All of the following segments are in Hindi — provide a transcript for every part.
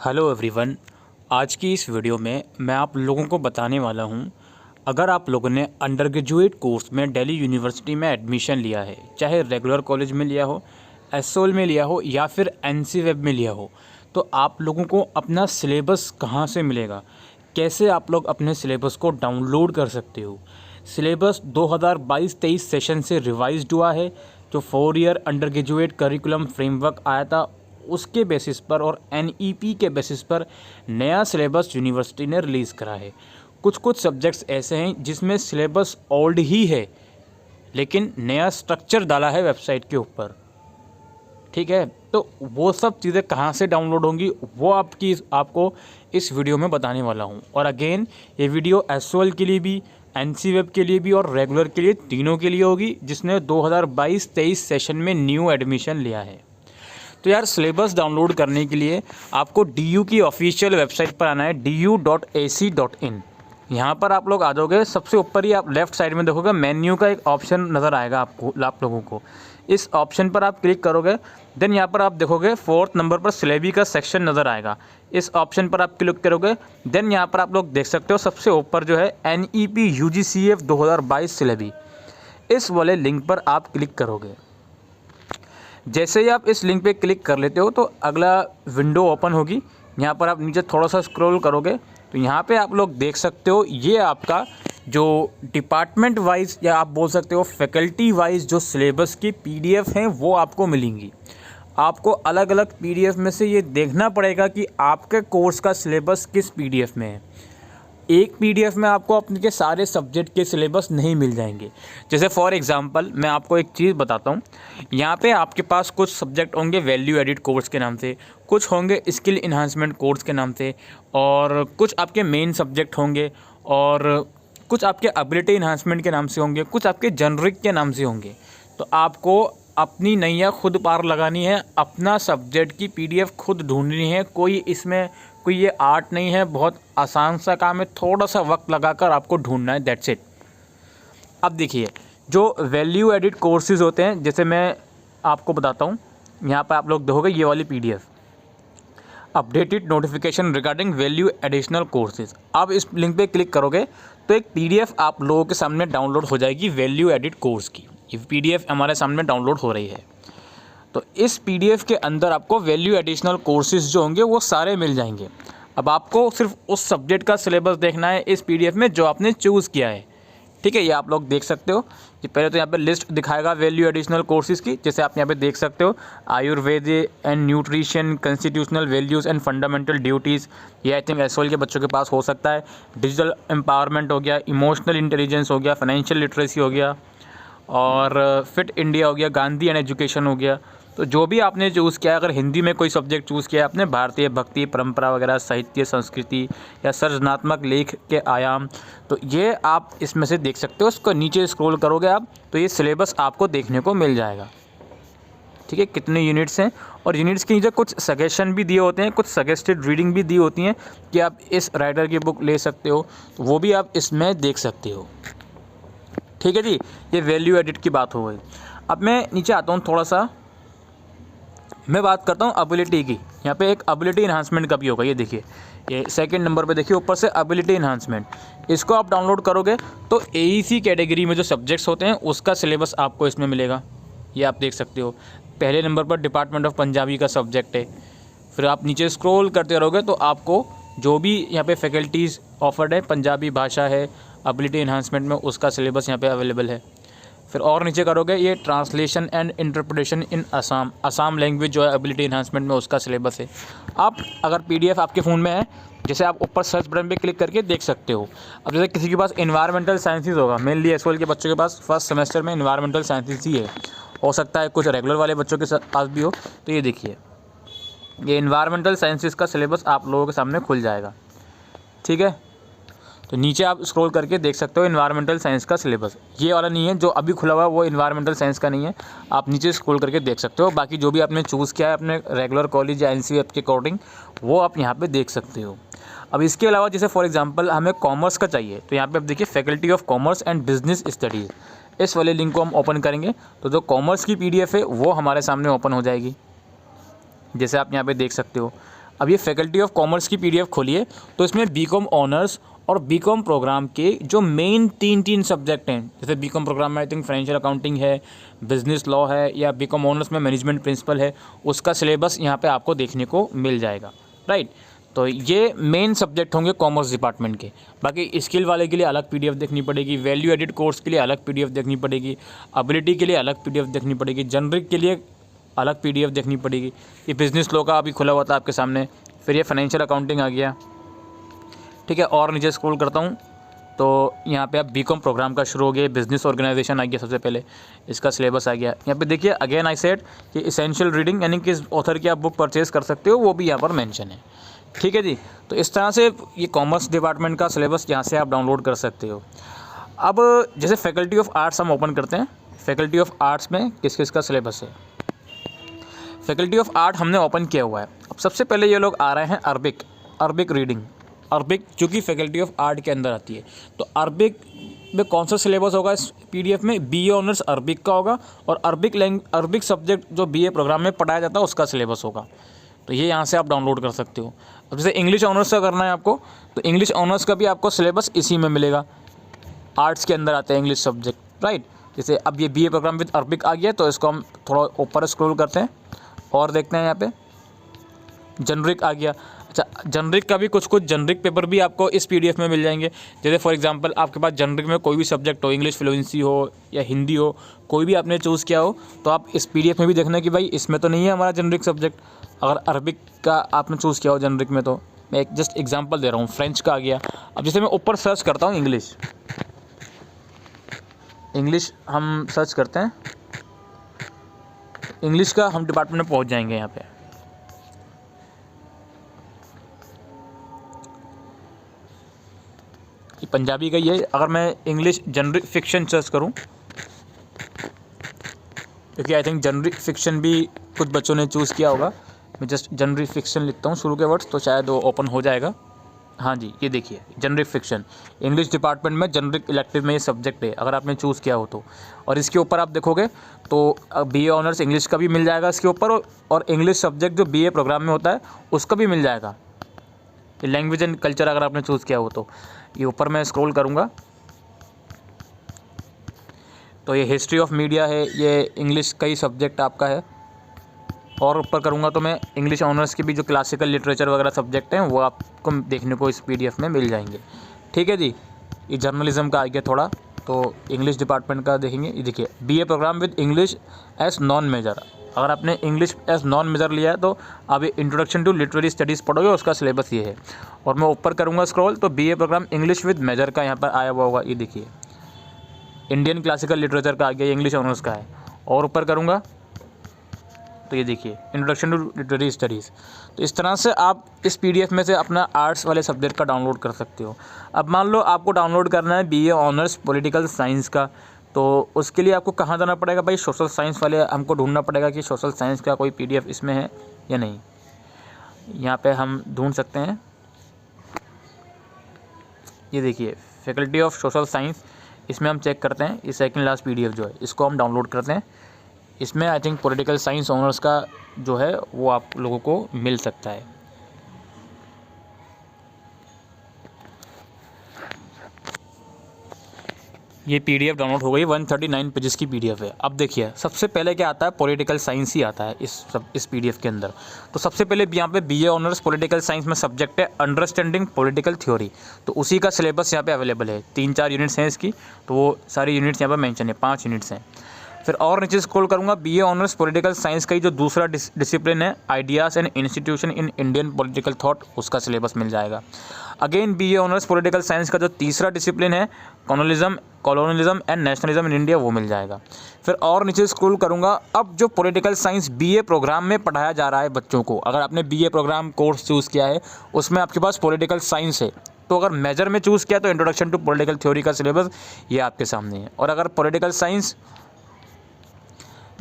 Hello everyone. आज की इस वीडियो में मैं आप लोगों को बताने वाला हूं, अगर आप लोगों ने अंडर ग्रेजुएट कोर्स में दिल्ली यूनिवर्सिटी में एडमिशन लिया है, चाहे रेगुलर कॉलेज में लिया हो, एसओएल में लिया हो या फिर एनसी वेब में लिया हो, तो आप लोगों को अपना सिलेबस कहां से मिलेगा, कैसे आप लोग अपने सिलेबस को डाउनलोड कर सकते हो। सिलेबस 2022-23 सेशन से रिवाइज्ड हुआ है। जो 4 year under graduate curriculum framework आया था उसके बेसिस पर और एनईपी के बेसिस पर नया सिलेबस यूनिवर्सिटी ने रिलीज़ करा है। कुछ कुछ सब्जेक्ट्स ऐसे हैं जिसमें सिलेबस ओल्ड ही है लेकिन नया स्ट्रक्चर डाला है वेबसाइट के ऊपर। ठीक है, तो वो सब चीज़ें कहाँ से डाउनलोड होंगी वो आपको इस वीडियो में बताने वाला हूँ। और अगेन ये वीडियो एसओएल के लिए भी, एनसी वेब के लिए भी और रेगुलर के लिए, तीनों के लिए होगी जिसने 2022-23 सेशन में न्यू एडमिशन लिया है। तो यार, सिलेबस डाउनलोड करने के लिए आपको डीयू की ऑफिशियल वेबसाइट पर आना है, du.ac.in। यहाँ पर आप लोग आ जाओगे। सबसे ऊपर ही आप लेफ़्ट साइड में देखोगे मेन्यू का एक ऑप्शन नज़र आएगा आप लोगों को। इस ऑप्शन पर आप क्लिक करोगे, देन यहाँ पर आप देखोगे 4th नंबर पर सिलेबी का सेक्शन नज़र आएगा। इस ऑप्शन पर आप क्लिक करोगे, देन यहाँ पर आप लोग देख सकते हो सबसे ऊपर जो है NEP UGCF 2022 सिलेबी, इस वाले लिंक पर आप क्लिक करोगे। जैसे ही आप इस लिंक पे क्लिक कर लेते हो तो अगला विंडो ओपन होगी। यहाँ पर आप नीचे थोड़ा सा स्क्रॉल करोगे तो यहाँ पे आप लोग देख सकते हो ये आपका जो डिपार्टमेंट वाइज या आप बोल सकते हो फैकल्टी वाइज जो सिलेबस की PDF हैं वो आपको मिलेंगी। आपको अलग अलग PDF में से ये देखना पड़ेगा कि आपके कोर्स का सिलेबस किस PDF में है। एक PDF में आपको अपने के सारे सब्जेक्ट के सिलेबस नहीं मिल जाएंगे। जैसे फॉर एग्जांपल मैं आपको एक चीज़ बताता हूँ। यहाँ पे आपके पास कुछ सब्जेक्ट होंगे वैल्यू एडिट कोर्स के नाम से, कुछ होंगे स्किल इन्हांसमेंट कोर्स के नाम से, और कुछ आपके मेन सब्जेक्ट होंगे, और कुछ आपके एबिलिटी इन्हांसमेंट के नाम से होंगे, कुछ आपके जनरिक के नाम से होंगे। तो आपको अपनी नैया खुद पार लगानी है, अपना सब्जेक्ट की PDF खुद ढूंढनी है। कोई ये आर्ट नहीं है, बहुत आसान सा काम है, थोड़ा सा वक्त लगाकर आपको ढूंढना है, दैट्स इट। अब देखिए, जो वैल्यू एडिट कोर्सेज होते हैं, जैसे मैं आपको बताता हूँ, यहाँ पर आप लोग देखोगे ये वाली PDF, updated notification regarding value additional courses. आप इस लिंक पे क्लिक करोगे तो एक PDF आप लोगों के सामने डाउनलोड हो जाएगी वैल्यू एडिट कोर्स की। ये PDF हमारे सामने डाउनलोड हो रही है। तो इस PDF के अंदर आपको वैल्यू एडिशनल कोर्सेज जो होंगे वो सारे मिल जाएंगे। अब आपको सिर्फ उस सब्जेक्ट का सिलेबस देखना है इस PDF में जो आपने चूज़ किया है। ठीक है, ये आप लोग देख सकते हो कि पहले तो यहाँ पे लिस्ट दिखाएगा वैल्यू एडिशनल कोर्सेज की। जैसे आप यहाँ पे देख सकते हो, Ayurveda and nutrition, constitutional values and fundamental duties, ये आई थिंक एसओएल के बच्चों के पास हो सकता है। डिजिटल एम्पावरमेंट हो गया, इमोशनल इंटेलिजेंस हो गया, फाइनेंशियल लिटरेसी हो गया, और फिट इंडिया हो गया, गांधी एंड एजुकेशन हो गया। तो जो भी आपने चूज़ किया, अगर हिंदी में कोई सब्जेक्ट चूज़ किया आपने, भारतीय भक्ति परंपरा वगैरह, साहित्य, संस्कृति या सृजनात्मक लेख के आयाम, तो ये आप इसमें से देख सकते हो। उसको नीचे स्क्रॉल करोगे आप तो ये सिलेबस आपको देखने को मिल जाएगा। ठीक है, कितने यूनिट्स हैं, और यूनिट्स के नीचे कुछ सजेशन भी दिए होते हैं, कुछ सजेस्टेड रीडिंग भी दी होती हैं कि आप इस राइटर की बुक ले सकते हो, तो वो भी आप इसमें देख सकते हो। ठीक है जी, ये वैल्यू एडिट की बात हो गई। अब मैं नीचे आता हूँ, थोड़ा सा मैं बात करता हूँ एबिलिटी की। यहाँ पे एक एबिलिटी इन्हांसमेंट का भी होगा। ये देखिए, ये सेकंड नंबर पे देखिए ऊपर से एबिलिटी इन्हांसमेंट, इसको आप डाउनलोड करोगे तो AEC कैटेगरी में जो सब्जेक्ट्स होते हैं उसका सिलेबस आपको इसमें मिलेगा। ये आप देख सकते हो। पहले नंबर पर डिपार्टमेंट ऑफ पंजाबी का सब्जेक्ट है। फिर आप नीचे स्क्रॉल करते रहोगे तो आपको जो भी यहाँ पे फैकल्टीज़ ऑफर्ड है, पंजाबी भाषा है, एबिलिटी इन्हांसमेंट में उसका सिलेबस यहाँ पे अवेलेबल है। फिर और नीचे करोगे ये translation and interpretation in Assam language जो है एबिलिटी इन्हांसमेंट में उसका सिलेबस है। आप अगर PDF आपके फ़ोन में है, जैसे आप ऊपर सर्च बटन पे क्लिक करके देख सकते हो। अब जैसे किसी के पास इन्वायरमेंटल साइंसेज होगा, मेनली एसओएल के बच्चों के पास फर्स्ट सेमेस्टर में इन्वायरमेंटल साइंसेज ही है, हो सकता है कुछ रेगुलर वाले बच्चों के पास भी हो। तो ये देखिए, ये इन्वायरमेंटल साइंसेज का सिलेबस आप लोगों के सामने खुल जाएगा। ठीक है, तो नीचे आप स्क्रॉल करके देख सकते हो इन्वायरमेंटल साइंस का सिलेबस। ये वाला नहीं है जो अभी खुला हुआ है, वो इन्वायरमेंटल साइंस का नहीं है। आप नीचे स्क्रॉल करके देख सकते हो। बाकी जो भी आपने चूज़ किया है अपने रेगुलर कॉलेज या NCVF के अकॉर्डिंग, वो आप यहाँ पे देख सकते हो। अब इसके अलावा जैसे फॉर एग्जांपल हमें कॉमर्स का चाहिए, तो यहाँ पे आप देखिए faculty of commerce and business studies, इस वाले लिंक को हम ओपन करेंगे तो जो कॉमर्स की PDF है वो हमारे सामने ओपन हो जाएगी। जैसे आप यहाँ पे देख सकते हो। अब ये फैकल्टी ऑफ कॉमर्स की PDF खोलिए तो इसमें बीकॉम ऑनर्स और बीकॉम प्रोग्राम के जो मेन तीन सब्जेक्ट हैं, जैसे बीकॉम प्रोग्राम में आई थिंक फाइनेंशियल अकाउंटिंग है, बिजनेस लॉ है, या बीकॉम ऑनर्स में मैनेजमेंट प्रिंसिपल है, उसका सिलेबस यहाँ पे आपको देखने को मिल जाएगा, राइट। तो ये मेन सब्जेक्ट होंगे कॉमर्स डिपार्टमेंट के। बाकी स्किल वाले के लिए अलग PDF देखनी पड़ेगी, वैल्यू एडिड कोर्स के लिए अलग PDF देखनी पड़ेगी, एबिलिटी के लिए अलग PDF देखनी पड़ेगी, जनरिक के लिए अलग PDF देखनी पड़ेगी। ये बिज़नेस लॉ का अभी खुला हुआ था आपके सामने, फिर ये फाइनेंशियल अकाउंटिंग आ गया, ठीक है। और नीचे स्क्रॉल करता हूँ तो यहाँ पे आप बीकॉम प्रोग्राम का शुरू हो गया, बिजनेस ऑर्गेनाइजेशन आ गया, सबसे पहले इसका सिलेबस आ गया। यहाँ पे देखिए अगेन आई सेड कि इसेंशियल रीडिंग, यानी कि इस ऑथर की आप बुक परचेज़ कर सकते हो, वो भी यहाँ पर मेंशन है, ठीक है जी। तो इस तरह से ये कॉमर्स डिपार्टमेंट का सिलेबस यहाँ से आप डाउनलोड कर सकते हो। अब जैसे फैकल्टी ऑफ आर्ट्स हम ओपन करते हैं, फैकल्टी ऑफ आर्ट्स में किस किस का सिलेबस है। फैकल्टी ऑफ आर्ट हमने ओपन किया हुआ है। अब सबसे पहले ये लोग आ रहे हैं अरबिक रीडिंग, अरबिक चूँकि फैकल्टी ऑफ आर्ट के अंदर आती है, तो अरबिक में कौन सा सिलेबस होगा इस PDF में, BA ऑनर्स अरबिक का होगा, और अरबिक सब्जेक्ट जो BA प्रोग्राम में पढ़ाया जाता है उसका सिलेबस होगा। तो ये यहाँ से आप डाउनलोड कर सकते हो। अब जैसे इंग्लिश ऑनर्स का करना है आपको, तो इंग्लिश ऑनर्स का भी आपको सिलेबस इसी में मिलेगा, आर्ट्स के अंदर आते हैं इंग्लिश सब्जेक्ट, राइट। जैसे अब ये BA प्रोग्राम विद अरबिक आ गया, तो इसको हम थोड़ा ऊपर स्क्रॉल करते हैं और देखते हैं यहाँ पे जनरिक आ गया। अच्छा, जनरिक का भी कुछ जनरिक पेपर भी आपको इस PDF में मिल जाएंगे। जैसे फॉर एग्जांपल आपके पास जनरिक में कोई भी सब्जेक्ट हो, इंग्लिश फ्लुएंसी हो या हिंदी हो, कोई भी आपने चूज़ किया हो, तो आप इस PDF में भी देखना कि भाई इसमें तो नहीं है हमारा जनरिक सब्जेक्ट। अगर अरबिक का आपने चूज़ किया हो जनरिक में, तो मैं एक जस्ट एग्जाम्पल दे रहा हूँ, फ्रेंच का आ गया। अब जैसे मैं ऊपर सर्च करता हूँ इंग्लिश हम सर्च करते हैं, इंग्लिश का हम डिपार्टमेंट में पहुँच जाएंगे। यहाँ पे पंजाबी का ये, अगर मैं इंग्लिश जनरिक फिक्शन सर्च करूं, क्योंकि आई थिंक जनरिक फिक्शन भी कुछ बच्चों ने चूज़ किया होगा, मैं जस्ट जनरिक फिक्शन लिखता हूं शुरू के वर्ड्स, तो शायद वो ओपन हो जाएगा। हाँ जी, ये देखिए जनरिक फिक्शन, इंग्लिश डिपार्टमेंट में जनरिक इलेक्टिव में ये सब्जेक्ट है, अगर आपने चूज़ किया हो तो। और इसके ऊपर आप देखोगे तो BA ऑनर्स इंग्लिश का भी मिल जाएगा इसके ऊपर, और इंग्लिश सब्जेक्ट जो BA प्रोग्राम में होता है उसका भी मिल जाएगा। लैंग्वेज एंड कल्चर अगर आपने चूज़ किया हो तो ये ऊपर मैं स्क्रॉल करूँगा तो ये हिस्ट्री ऑफ मीडिया है, ये इंग्लिश का ही सब्जेक्ट आपका है। और ऊपर करूँगा तो मैं इंग्लिश ऑनर्स के भी जो क्लासिकल लिटरेचर वगैरह सब्जेक्ट हैं वो आपको देखने को इस PDF में मिल जाएंगे, ठीक है जी। ये जर्नलिज्म का आ गया थोड़ा, तो इंग्लिश डिपार्टमेंट का देखेंगे। ये देखिए BA programme with English as non major, अगर आपने इंग्लिश एज नॉन मेजर लिया है तो आप ये इंट्रोडक्शन टू लिटरेरी स्टडीज़ पढ़ोगे, उसका सिलेबस ये है। और मैं ऊपर करूँगा स्क्रॉल तो BA programme English with major का यहाँ पर आया हुआ होगा, ये देखिए इंडियन क्लासिकल लिटरेचर का आ गया, इंग्लिश ऑनर्स का है। और ऊपर करूँगा तो ये देखिए इंट्रोडक्शन टू लिटरेरी स्टडीज़। तो इस तरह से आप इस PDF में से अपना आर्ट्स वाले सब्जेक्ट का डाउनलोड कर सकते हो। अब मान लो आपको डाउनलोड करना है BA ऑनर्स पॉलिटिकल साइंस का, तो उसके लिए आपको कहाँ जाना पड़ेगा भाई, सोशल साइंस वाले हमको ढूंढना पड़ेगा कि सोशल साइंस का कोई PDF इसमें है या नहीं। यहाँ पे हम ढूंढ सकते हैं, ये देखिए फैकल्टी ऑफ सोशल साइंस, इसमें हम चेक करते हैं, ये सेकंड लास्ट PDF जो है इसको हम डाउनलोड करते हैं। इसमें I think political science honours का जो है वो आप लोगों को मिल सकता है। ये PDF डाउनलोड हो गई, 139 पेजेस की PDF है। अब देखिए सबसे पहले क्या आता है, पॉलिटिकल साइंस ही आता है इस PDF के अंदर। तो सबसे पहले यहाँ पे BA ऑनर्स पॉलिटिकल साइंस में सब्जेक्ट है अंडरस्टैंडिंग पॉलिटिकल थ्योरी, तो उसी का सिलेबस यहाँ पे अवेलेबल है। 3-4 यूनिट्स हैं इसकी, तो वो सारी यूनिट्स यहाँ पर मेंशन है, 5 यूनिट्स हैं। फिर और नीचे स्क्रॉल करूँगा, BA ऑनर्स पॉलिटिकल साइंस का ही जो दूसरा डिसिप्लिन है ideas and institution in Indian political thought, उसका सिलेबस मिल जाएगा। Again BA honours political science का जो तीसरा डिसिप्लिन है colonialism and nationalism in India, वो मिल जाएगा। फिर और नीचे स्क्रॉल करूँगा, अब जो पॉलिटिकल साइंस BA प्रोग्राम में पढ़ाया जा रहा है बच्चों को, अगर आपने BA प्रोग्राम कोर्स चूज़ किया है उसमें आपके पास पॉलिटिकल साइंस है, तो अगर मेजर में चूज़ किया तो इंट्रोडक्शन टू पॉलिटिकल थ्योरी का सिलेबस ये आपके सामने है। और अगर पॉलिटिकल साइंस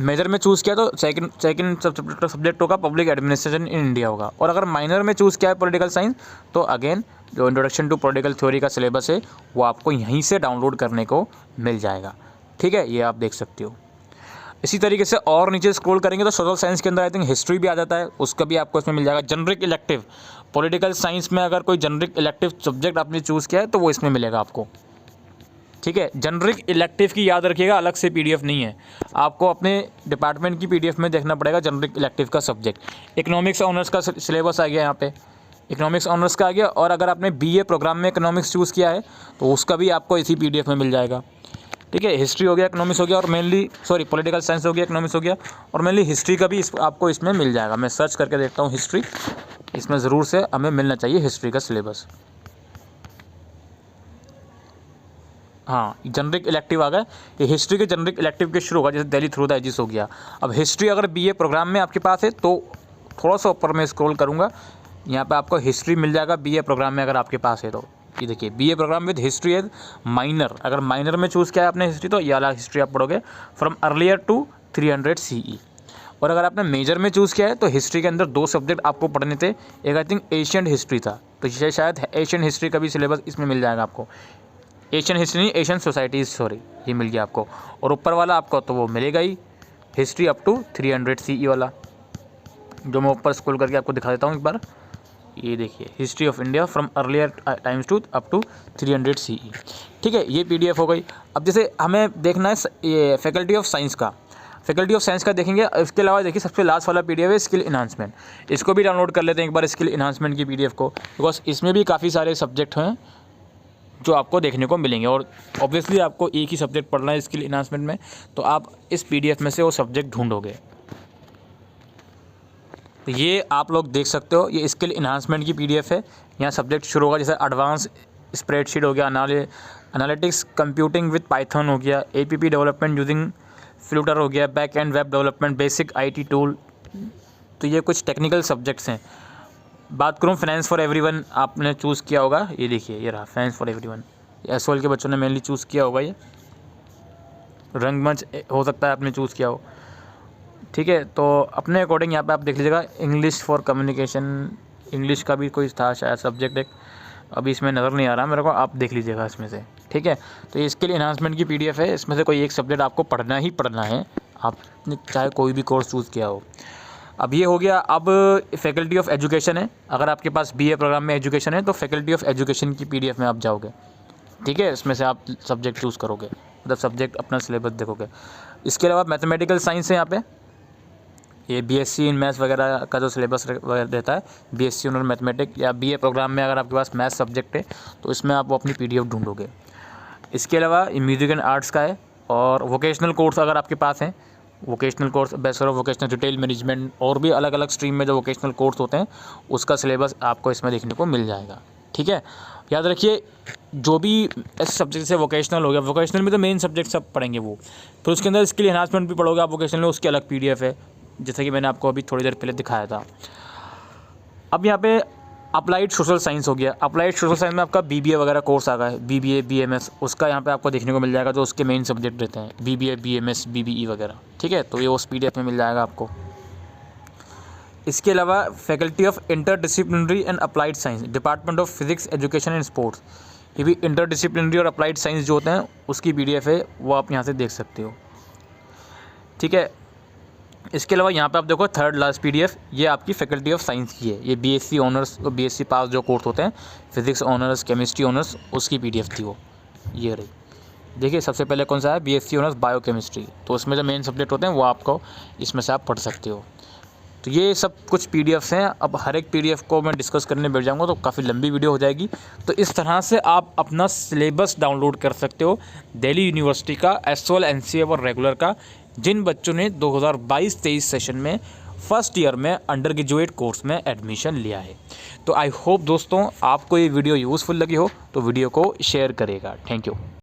मेजर में चूज़ किया तो सेकंड सब्जेक्ट होगा पब्लिक एडमिनिस्ट्रेशन इन इंडिया होगा। और अगर माइनर में चूज़ किया है पॉलिटिकल साइंस तो अगेन जो इंट्रोडक्शन टू पॉलिटिकल थ्योरी का सिलेबस है वो आपको यहीं से डाउनलोड करने को मिल जाएगा, ठीक है, ये आप देख सकते हो। इसी तरीके से और नीचे स्क्रॉल करेंगे तो सोशल साइंस के अंदर आई थिंक हिस्ट्री भी आ जाता है, उसका भी आपको इसमें मिल जाएगा। जनरिक इलेक्टिव, पॉलिटिकल साइंस में अगर कोई जनरिक इलेक्टिव सब्जेक्ट आपने चूज़ किया है तो वो इसमें मिलेगा आपको, ठीक है। जनरिक इलेक्टिव की याद रखिएगा, अलग से पीडीएफ नहीं है, आपको अपने डिपार्टमेंट की पीडीएफ में देखना पड़ेगा जनरिक इलेक्टिव का सब्जेक्ट। इकोनॉमिक्स ऑनर्स का सिलेबस आ गया यहाँ पे, इकोनॉमिक्स ऑनर्स का आ गया। और अगर आपने बीए प्रोग्राम में इकोनॉमिक्स चूज़ किया है तो उसका भी आपको इसी पीडीएफ में मिल जाएगा, ठीक है। हिस्ट्री हो गया, इकोनॉमिक्स हो गया, और मेनली पॉलिटिकल साइंस हो गया, इकोनॉमिक्स हो गया, और मेनली हिस्ट्री का भी आपको इसमें मिल जाएगा। मैं सर्च करके देखता हूँ हिस्ट्री, इसमें ज़रूर से हमें मिलना चाहिए हिस्ट्री का सिलेबस। हाँ, जनरिक इलेक्टिव आ गया, ये हिस्ट्री के जनरिक इलेक्टिव के शुरू होगा, जैसे दिल्ली थ्रू द एजिस हो गया। अब हिस्ट्री अगर बीए प्रोग्राम में आपके पास है तो थोड़ा सा ऊपर मैं स्क्रॉल करूँगा, यहाँ पे आपको हिस्ट्री मिल जाएगा बीए प्रोग्राम में अगर आपके पास है तो। ये देखिए BA programme with history as minor, अगर माइनर में चूज़ किया है आपने हिस्ट्री तो ये वाला हिस्ट्री आप पढ़ोगे फ्रॉम अर्लियर टू 300 CE। और अगर आपने मेजर में चूज़ किया है तो हिस्ट्री के अंदर 2 सब्जेक्ट आपको पढ़ने थे, एक आई थिंक एशियन हिस्ट्री था, तो ये शायद एशियन हिस्ट्री का भी सिलेबस इसमें मिल जाएगा आपको। एशियन हिस्ट्री नहीं, एशियन सोसाइटीज़, सॉरी, ये मिल गया आपको। और ऊपर वाला आपको तो वो मिलेगा ही, हिस्ट्री अप टू 300 CE वाला, जो मैं ऊपर स्क्रॉल करके आपको दिखा देता हूँ एक बार। ये देखिए history of India from earlier times to up to 300 CE, ठीक है। ये पीडीएफ हो गई। अब जैसे हमें देखना है ये फैकल्टी ऑफ साइंस का, फैकल्टी ऑफ साइंस का देखेंगे। इसके अलावा देखिए सबसे लास्ट वाला पीडीएफ है स्किल इन्हांसमेंट, इसको भी डाउनलोड कर लेते हैं एक बार स्किल इन्हांसमेंट की पीडीएफ को, बिकॉज इसमें भी काफ़ी सारे सब्जेक्ट हैं जो आपको देखने को मिलेंगे। और ऑब्वियसली आपको एक ही सब्जेक्ट पढ़ना है स्किल इन्हांसमेंट में, तो आप इस पीडीएफ में से वो सब्जेक्ट ढूंढोगे। तो ये आप लोग देख सकते हो, ये स्किल इन्हांसमेंट की पीडीएफ है। यहाँ सब्जेक्ट शुरू होगा, जैसे एडवांस स्प्रेडशीट हो गया, एनालिटिक्स कंप्यूटिंग विद पाइथन हो गया, एपीपी डेवलपमेंट यूजिंग फ्लूटर हो गया, back and web development, basic IT tool. तो ये कुछ टेक्निकल सब्जेक्ट्स हैं। बात करूँ फाइनेंस फॉर एवरीवन, आपने चूज़ किया होगा, ये देखिए ये रहा फाइनेंस फॉर एवरीवन, एसओएल के बच्चों ने मेनली चूज़ किया होगा। ये रंगमंच हो सकता है आपने चूज़ किया हो, ठीक है। तो अपने अकॉर्डिंग यहाँ पे आप देख लीजिएगा। इंग्लिश फॉर कम्युनिकेशन, इंग्लिश का भी कोई था शायद सब्जेक्ट एक, अभी इसमें नज़र नहीं आ रहा मेरे को, आप देख लीजिएगा इसमें से, ठीक है। तो ये स्किल इन्हांसमेंट की पीडीएफ है, इसमें से कोई एक सब्जेक्ट आपको पढ़ना ही पढ़ना है, आपने चाहे कोई भी कोर्स चूज़ किया हो। अब ये हो गया। अब फैकल्टी ऑफ एजुकेशन है, अगर आपके पास बीए प्रोग्राम में एजुकेशन है तो फैकल्टी ऑफ एजुकेशन की पीडीएफ में आप जाओगे, ठीक है। इसमें से आप सब्जेक्ट चूज़ करोगे, मतलब सब्जेक्ट अपना सिलेबस देखोगे। इसके अलावा मैथमेटिकल साइंस है यहाँ पे, ये बीएससी इन मैथ्स वगैरह का जो सिलेबस रहता है, बीएससी इन मैथमेटिक्स, या बीए प्रोग्राम में अगर आपके पास मैथ्स सब्जेक्ट है तो इसमें आप वो अपनी पीडीएफ ढूंढोगे। इसके अलावा म्यूजिक एंड आर्ट्स का है, और वोकेशनल कोर्स अगर आपके पास है, vocational course, bachelor of vocational retail management, और भी अलग अलग स्ट्रीम में जो वोकेशनल कोर्स होते हैं उसका सिलेबस आपको इसमें देखने को मिल जाएगा, ठीक है। याद रखिए जो भी ऐसे सब्जेक्ट से वोकेशनल हो गया, वोकेशनल में तो मेन सब्जेक्ट सब पढ़ेंगे वो, फिर उसके अंदर स्किल एनहांसमेंट भी पढ़ोगे आप वोकेशनल में, उसकी अलग पीडीएफ है, जैसा कि मैंने आपको अभी थोड़ी देर पहले दिखाया था। अब यहाँ पे अप्लाइड सोशल साइंस हो गया। अप्लाइड सोशल साइंस में आपका बीबीए वगैरह कोर्स आ गया है, बीबीए बीएमएस, उसका यहाँ पे आपको देखने को मिल जाएगा, जो उसके मेन सब्जेक्ट रहते हैं बीबीए बीएमएस बीबीई वगैरह, ठीक है। तो ये उस पीडीएफ में मिल जाएगा आपको। इसके अलावा faculty of interdisciplinary and applied science, department of physics education and sports, ये भी इंटरडिसिप्लिनरी और अप्लाइड साइंस जो होते हैं उसकी पीडीएफ है, वो आप यहाँ से देख सकते हो, ठीक है। इसके अलावा यहाँ पे आप देखो थर्ड लास्ट पीडीएफ, ये आपकी फैकल्टी ऑफ साइंस की है, ये बीएससी ऑनर्स और बीएससी पास जो कोर्स होते हैं, फिजिक्स ऑनर्स, केमिस्ट्री ऑनर्स, उसकी पीडीएफ थी वो, ये रही। देखिए सबसे पहले कौन सा है, बीएससी ऑनर्स बायोकेमिस्ट्री, तो उसमें जो मेन सब्जेक्ट होते हैं वो आपको इसमें से आप पढ़ सकते हो। तो ये सब कुछ पीडीएफ्स हैं। अब हर एक पीडीएफ को मैं डिस्कस करने बैठ जाऊंगा तो काफ़ी लंबी वीडियो हो जाएगी, तो इस तरह से आप अपना सिलेबस डाउनलोड कर सकते हो दिल्ली यूनिवर्सिटी का, एसओएल, एनसीए और रेगुलर का, जिन बच्चों ने 2022-23 सेशन में फर्स्ट ईयर में अंडर ग्रेजुएट कोर्स में एडमिशन लिया है। तो आई होप दोस्तों आपको ये वीडियो यूज़फुल लगी हो तो वीडियो को शेयर करेगा। Thank you.